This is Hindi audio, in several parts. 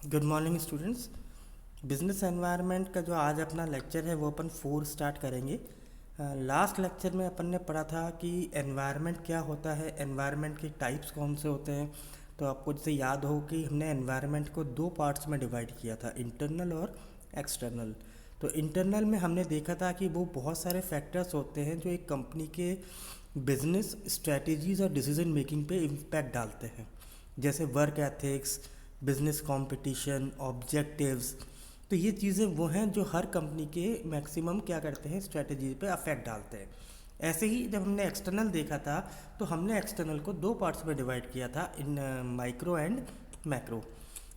Good morning students. Business environment का जो आज अपना लेक्चर है वो अपन 4 स्टार्ट करेंगे। लास्ट लेक्चर में अपन ने पढ़ा था कि एनवायरनमेंट क्या होता है, एनवायरनमेंट के टाइप्स कौन से होते हैं। तो आपको जैसे याद हो कि हमने एनवायरनमेंट को 2 पार्ट्स में डिवाइड किया था, इंटरनल और एक्सटर्नल। तो इंटरनल में हमने देखा था कि वो बहुत सारे फैक्टर्स होते हैं जो एक कंपनी के बिजनेस स्ट्रेटजीज और डिसीजन मेकिंग पे इम्पैक्ट डालते हैं, जैसे work ethics, business competition, objectives. तो ये चीज़ें वो हैं जो हर कंपनी के मैक्सिमम क्या करते हैं, स्ट्रेटजी पे अफेक्ट डालते हैं। ऐसे ही जब हमने एक्सटर्नल देखा था तो हमने एक्सटर्नल को 2 पार्ट्स में डिवाइड किया था, इन माइक्रो एंड मैक्रो।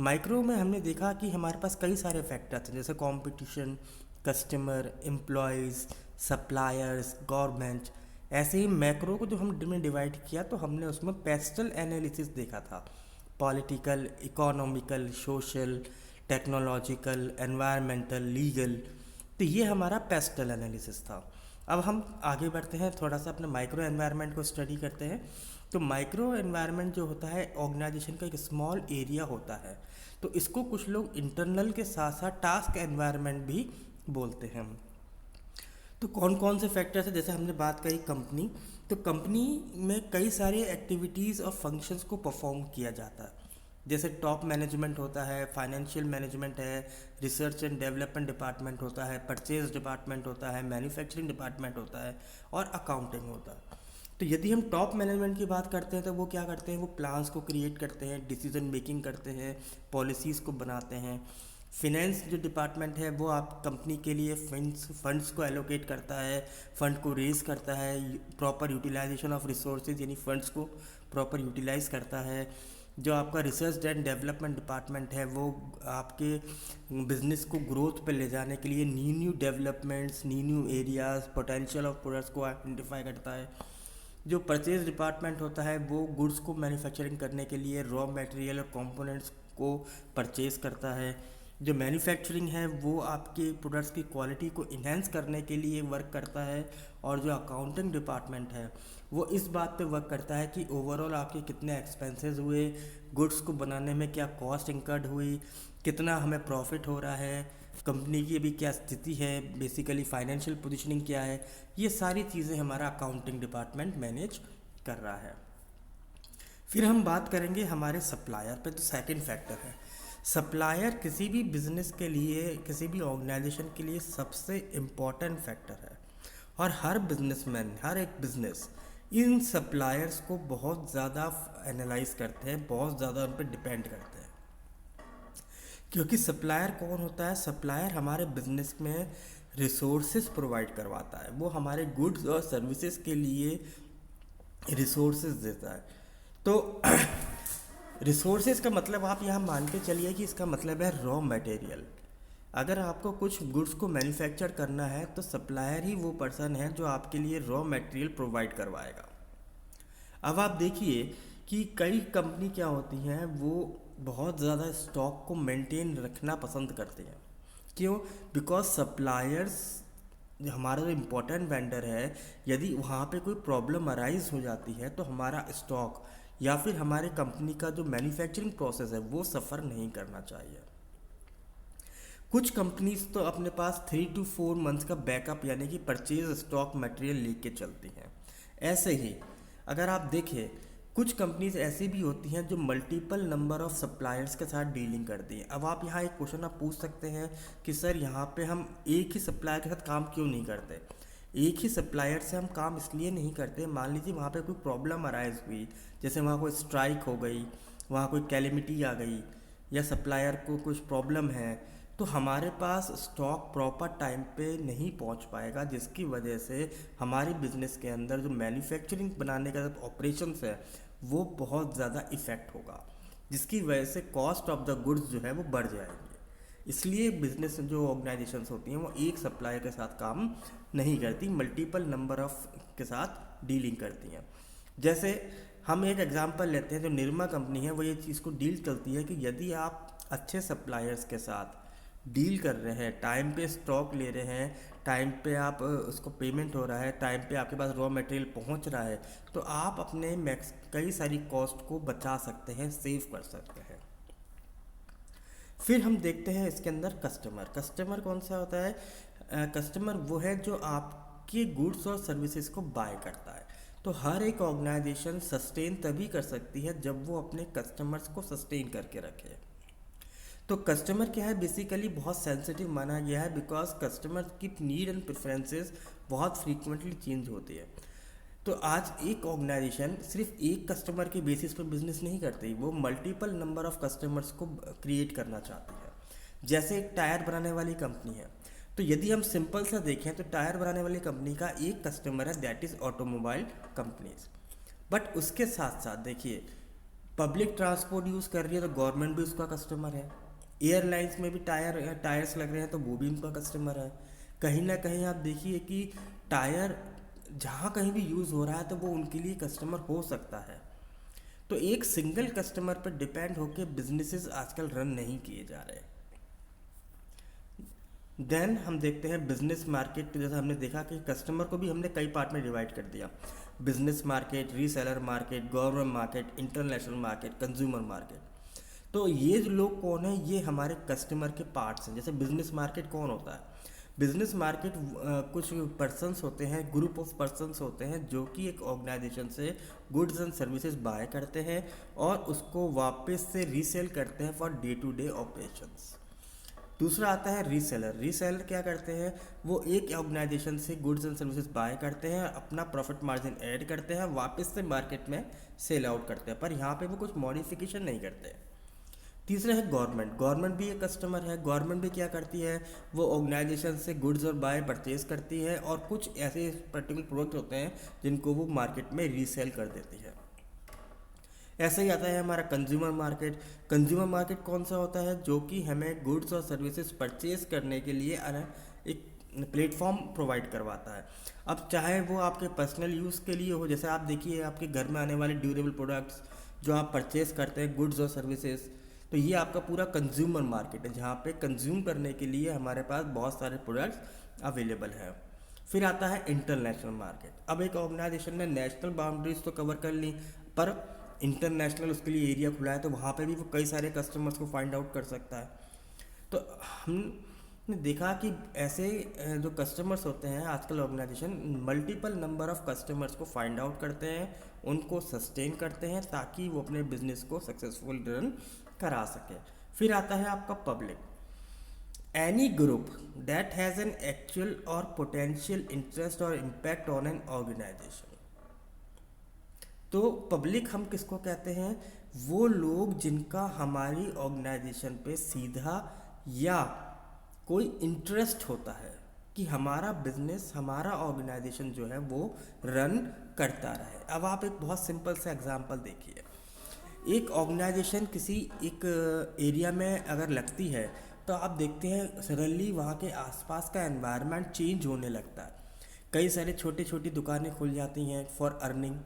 माइक्रो में हमने देखा कि हमारे पास कई सारे फैक्टर्स हैं, जैसे competition, customer, employees, suppliers, government. ऐसे ही मैक्रो को जो हमने डिवाइड किया तो हमने उसमें पेस्टल एनालिसिस देखा था, political, economical, social, technological, environmental, legal. तो ये हमारा पेस्टल एनालिसिस था। अब हम आगे बढ़ते हैं, थोड़ा सा अपने माइक्रो एनवायरनमेंट को स्टडी करते हैं। तो माइक्रो एनवायरनमेंट जो होता है ऑर्गेनाइजेशन का एक स्मॉल एरिया होता है। तो इसको कुछ लोग इंटरनल के साथ साथ टास्क एनवायरनमेंट भी बोलते हैं। तो कौन कौन से फैक्टर्स हैं, जैसे हमने बात करी कंपनी, तो कंपनी में कई सारे एक्टिविटीज़ और फंक्शंस को परफॉर्म किया जाता है। जैसे टॉप मैनेजमेंट होता है, फाइनेंशियल मैनेजमेंट है, रिसर्च एंड डेवलपमेंट डिपार्टमेंट होता है, परचेज डिपार्टमेंट होता है, मैन्युफैक्चरिंग डिपार्टमेंट होता है और अकाउंटिंग होता है। तो यदि हम टॉप मैनेजमेंट की बात करते हैं तो वो क्या करते हैं, वो प्लान्स को क्रिएट करते हैं, डिसीजन मेकिंग करते हैं, पॉलिसीज़ को बनाते हैं। फिनेंस जो डिपार्टमेंट है वो आप कंपनी के लिए फंड्स को एलोकेट करता है, फंड को रेज करता है, प्रॉपर यूटिलाइजेशन ऑफ रिसोर्सेज यानी फंड्स को प्रॉपर यूटिलाइज करता है। जो आपका रिसर्च एंड डेवलपमेंट डिपार्टमेंट है वो आपके बिजनेस को ग्रोथ पे ले जाने के लिए new new developments, new new areas, potential of products को आइडेंटिफाई करता है। जो परचेज डिपार्टमेंट होता है वो गुड्स को मैन्युफैक्चरिंग करने के लिए रॉ मटेरियल और कंपोनेंट्स को परचेज करता है। जो मैन्युफैक्चरिंग है वो आपके प्रोडक्ट्स की क्वालिटी को इन्हेंस करने के लिए वर्क करता है। और जो अकाउंटिंग डिपार्टमेंट है वो इस बात पे वर्क करता है कि ओवरऑल आपके कितने एक्सपेंसेस हुए, गुड्स को बनाने में क्या कॉस्ट इंकर्ड हुई, कितना हमें प्रॉफिट हो रहा है, कंपनी की अभी क्या स्थिति है, बेसिकली फाइनेंशियल पोजीशनिंग क्या है। ये सारी चीज़ें हमारा अकाउंटिंग डिपार्टमेंट मैनेज कर रहा है। फिर हम बात करेंगे हमारे सप्लायर पे। तो सेकंड फैक्टर है सप्लायर। किसी भी बिजनेस के लिए, किसी भी ऑर्गेनाइजेशन के लिए सबसे इम्पॉर्टेंट फैक्टर है। और हर बिजनेसमैन, हर एक बिजनेस इन सप्लायर्स को बहुत ज़्यादा एनालाइज करते हैं, बहुत ज़्यादा उन पर डिपेंड करते हैं। क्योंकि सप्लायर कौन होता है, सप्लायर हमारे बिजनेस में रिसोर्सेज प्रोवाइड करवाता है, वो हमारे गुड्स और सर्विसेज के लिए रिसोर्सेज देता है। तो रिसोर्सेज का मतलब आप यहाँ मान के चलिए कि इसका मतलब है रॉ मटेरियल। अगर आपको कुछ गुड्स को मैन्युफैक्चर करना है तो सप्लायर ही वो पर्सन है जो आपके लिए रॉ मटेरियल प्रोवाइड करवाएगा। अब आप देखिए कि कई कंपनी क्या होती हैं, वो बहुत ज़्यादा स्टॉक को मेंटेन रखना पसंद करते हैं। क्यों? बिकॉज सप्लायर्स हमारा जो इम्पोर्टेंट वेंडर है, यदि वहाँ पे कोई प्रॉब्लम अराइज हो जाती है तो हमारा स्टॉक या फिर हमारे कंपनी का जो मैन्युफैक्चरिंग प्रोसेस है वो सफ़र नहीं करना चाहिए। कुछ कंपनीज तो अपने पास 3 to 4 मंथ्स का बैकअप यानी कि परचेज स्टॉक मटेरियल लेके चलती हैं। ऐसे ही अगर आप देखें, कुछ कंपनीज ऐसी भी होती हैं जो मल्टीपल नंबर ऑफ सप्लायर्स के साथ डीलिंग करती हैं। अब आप यहाँ एक क्वेश्चन आप पूछ सकते हैं कि सर यहाँ पे हम एक ही सप्लायर के साथ काम क्यों नहीं करते। एक ही सप्लायर से हम काम इसलिए नहीं करते, मान लीजिए वहाँ पे कोई प्रॉब्लम अराइज हुई, जैसे वहाँ कोई स्ट्राइक हो गई, वहाँ कोई कैलेमिटी आ गई, या सप्लायर को कुछ प्रॉब्लम है, तो हमारे पास स्टॉक प्रॉपर टाइम पे नहीं पहुंच पाएगा, जिसकी वजह से हमारे बिजनेस के अंदर जो मैन्युफैक्चरिंग बनाने का जो ऑपरेशंस है वो बहुत ज़्यादा इफ़ेक्ट होगा, जिसकी वजह से कॉस्ट ऑफ द गुड्स जो है वो बढ़ जाएंगे। इसलिए बिजनेस जो ऑर्गेनाइजेशंस होती हैं वो एक सप्लायर के साथ काम नहीं करती, मल्टीपल नंबर ऑफ के साथ डीलिंग करती हैं। जैसे हम एक एग्जांपल लेते हैं, जो निरमा कंपनी है वो ये चीज़ को डील करती है कि यदि आप अच्छे सप्लायर्स के साथ डील कर रहे हैं, टाइम पे स्टॉक ले रहे हैं, टाइम पे आप उसको पेमेंट हो रहा है, टाइम पे आपके पास रॉ मटेरियल पहुंच रहा है, तो आप अपने मैक्स कई सारी कॉस्ट को बचा सकते हैं, सेव कर सकते हैं। फिर हम देखते हैं इसके अंदर कस्टमर। कस्टमर कौन सा होता है? कस्टमर वो है जो आपके गुड्स और सर्विसेज को बाय करता है। तो हर एक ऑर्गेनाइजेशन सस्टेन तभी कर सकती है जब वो अपने कस्टमर्स को सस्टेन करके रखे। तो कस्टमर क्या है, बेसिकली बहुत सेंसिटिव माना गया है, बिकॉज कस्टमर की नीड एंड प्रेफरेंसेस बहुत फ्रीक्वेंटली चेंज होती है। तो आज एक ऑर्गेनाइजेशन सिर्फ एक कस्टमर के बेसिस पर बिजनेस नहीं करती, वो मल्टीपल नंबर ऑफ कस्टमर्स को क्रिएट करना चाहती है। जैसे एक टायर बनाने वाली कंपनी है, तो यदि हम सिंपल सा देखें तो टायर बनाने वाली कंपनी का एक कस्टमर है, that is automobile companies. But उसके साथ साथ देखिए, पब्लिक ट्रांसपोर्ट यूज़ कर रही है तो गवर्नमेंट भी उसका कस्टमर है। एयरलाइंस में भी टायर्स लग रहे हैं तो वो भी उनका कस्टमर है। कहीं ना कहीं आप देखिए कि टायर जहाँ कहीं भी यूज़ हो रहा है तो वो उनके लिए कस्टमर हो सकता है। तो एक सिंगल कस्टमर पर डिपेंड होकर बिजनेसेस आजकल रन नहीं किए जा रहे। देन हम देखते हैं बिजनेस मार्केट। जैसा हमने देखा कि कस्टमर को भी हमने कई पार्ट में डिवाइड कर दिया, business market, reseller market, government market, international market, consumer market. तो ये जो लोग कौन है, ये हमारे कस्टमर के पार्ट्स हैं। जैसे बिजनेस मार्केट कौन होता है? बिजनेस मार्केट कुछ पर्सन्स होते हैं, ग्रुप ऑफ पर्सन्स होते हैं जो कि एक ऑर्गेनाइजेशन से गुड्स एंड सर्विसेज बाय करते हैं और उसको वापस से रीसेल करते हैं for day to day operations. दूसरा आता है रीसेलर। रीसेलर क्या करते हैं? वो एक ऑर्गेनाइजेशन से गुड्स एंड सर्विसेज बाय करते हैं, अपना प्रॉफिट मार्जिन ऐड करते हैं, वापस से मार्केट में सेल आउट करते हैं, पर यहाँ पे वो कुछ मॉडिफिकेशन नहीं करते। तीसरा है गवर्नमेंट। गवर्नमेंट भी एक कस्टमर है। गवर्नमेंट भी क्या करती है? वो ऑर्गेनाइजेशन से गुड्स और बाय परचेज करती है और कुछ ऐसे पर्टिकुलर प्रोडक्ट होते हैं जिनको वो मार्केट में रीसेल कर देती है। ऐसे ही आता है हमारा कंज्यूमर मार्केट। कंज्यूमर मार्केट कौन सा होता है? जो कि हमें गुड्स और सर्विसेज परचेज करने के लिए एक प्लेटफॉर्म प्रोवाइड करवाता है। अब चाहे वो आपके पर्सनल यूज़ के लिए हो, जैसे आप देखिए आपके घर में आने वाले ड्यूरेबल प्रोडक्ट्स जो आप परचेज करते हैं, गुड्स और सर्विसेज, तो ये आपका पूरा कंज्यूमर मार्केट है जहाँ पे कंज्यूम करने के लिए हमारे पास बहुत सारे प्रोडक्ट्स अवेलेबल हैं। फिर आता है इंटरनेशनल मार्केट। अब एक ऑर्गेनाइजेशन ने नेशनल बाउंड्रीज तो कवर कर ली, पर इंटरनेशनल उसके लिए एरिया खुला है, तो वहाँ पे भी वो कई सारे कस्टमर्स को फाइंड आउट कर सकता है। तो हमने देखा कि ऐसे जो कस्टमर्स होते हैं आजकल organization multiple number of customers को फाइंड आउट करते हैं, उनको सस्टेन करते हैं ताकि वो अपने बिजनेस को सक्सेसफुल रन करा सके। फिर आता है आपका public. Any group that has an actual और पोटेंशियल इंटरेस्ट और इम्पैक्ट ऑन एन ऑर्गेनाइजेशन। तो पब्लिक हम किसको कहते हैं? वो लोग जिनका हमारी ऑर्गेनाइजेशन पे सीधा या कोई इंटरेस्ट होता है कि हमारा बिजनेस, हमारा ऑर्गेनाइजेशन जो है वो रन करता रहे। अब आप एक बहुत सिंपल सा एग्जांपल देखिए। एक ऑर्गेनाइजेशन किसी एक एरिया में अगर लगती है तो आप देखते हैं सडनली वहाँ के आसपास का एनवायरनमेंट चेंज होने लगता है। कई सारे छोटी छोटी दुकानें खुल जाती हैं फॉर अर्निंग।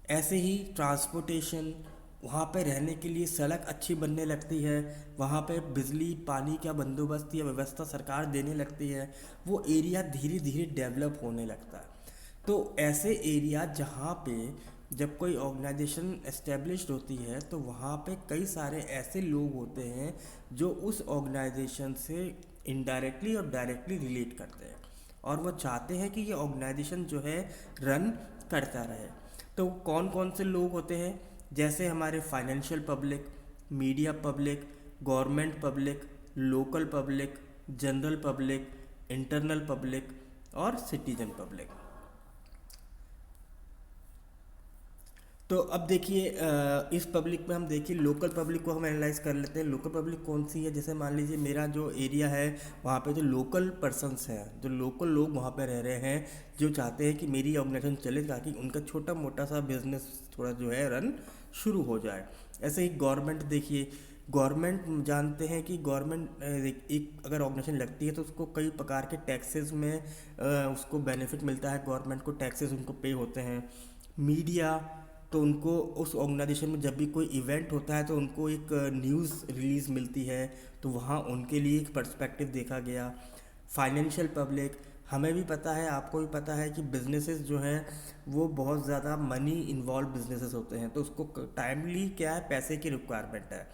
ऐसे ही ट्रांसपोर्टेशन, वहाँ पे रहने के लिए सड़क अच्छी बनने लगती है, वहाँ पे बिजली पानी का बंदोबस्त या व्यवस्था सरकार देने लगती है, वो एरिया धीरे धीरे डेवलप होने लगता है। तो ऐसे एरिया जहाँ पे जब कोई ऑर्गेनाइजेशन एस्टेब्लिश्ड होती है तो वहाँ पे कई सारे ऐसे लोग होते हैं जो उस ऑर्गेनाइजेशन से इनडायरेक्टली और डायरेक्टली रिलेट करते हैं और वो चाहते हैं कि ये ऑर्गेनाइजेशन जो है रन करता रहे। तो कौन कौन से लोग होते हैं? जैसे हमारे financial public, media public, government public, local public, general public, internal public और सिटीजन पब्लिक। तो अब देखिए इस पब्लिक में हम देखिए लोकल पब्लिक को हम एनालाइज कर लेते हैं। लोकल पब्लिक कौन सी है? जैसे मान लीजिए मेरा जो एरिया है वहाँ पे जो लोकल पर्सन्स हैं, जो लोकल लोग वहाँ पे रह रहे हैं, जो चाहते हैं कि मेरी ऑर्गेनाइजेशन चले ताकि उनका छोटा मोटा सा बिजनेस थोड़ा जो है रन शुरू हो जाए। ऐसे ही गवर्नमेंट देखिए, गवर्नमेंट जानते हैं कि गवर्नमेंट एक अगर ऑर्गेनाइजेशन लगती है तो उसको कई प्रकार के टैक्सेस में उसको बेनिफिट मिलता है, गवर्नमेंट को टैक्सेस उनको पे होते हैं। मीडिया, तो उनको उस ऑर्गेनाइजेशन में जब भी कोई इवेंट होता है तो उनको एक न्यूज़ रिलीज़ मिलती है, तो वहाँ उनके लिए एक पर्सपेक्टिव देखा गया। फाइनेंशियल पब्लिक, हमें भी पता है, आपको भी पता है कि बिजनेसेस जो हैं वो बहुत ज़्यादा मनी इन्वॉल्व बिजनेसेस होते हैं, तो उसको टाइमली क्या है, पैसे की रिक्वायरमेंट है।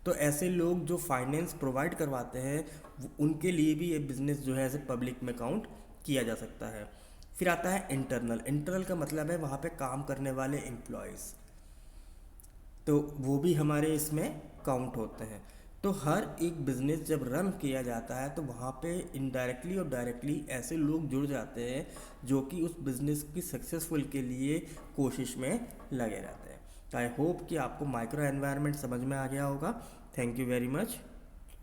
तो ऐसे लोग जो फाइनेंस प्रोवाइड करवाते हैं उनके लिए भी ये बिज़नेस जो है ऐसे पब्लिक में काउंट किया जा सकता है। फिर आता है इंटरनल। इंटरनल का मतलब है वहाँ पे काम करने वाले एम्प्लॉयज़, तो वो भी हमारे इसमें काउंट होते हैं। तो हर एक बिज़नेस जब रन किया जाता है तो वहाँ पे इनडायरेक्टली और डायरेक्टली ऐसे लोग जुड़ जाते हैं जो कि उस बिज़नेस की सक्सेसफुल के लिए कोशिश में लगे रहते हैं। तो आई होप कि आपको माइक्रो एनवायरनमेंट समझ में आ गया होगा। Thank you very much.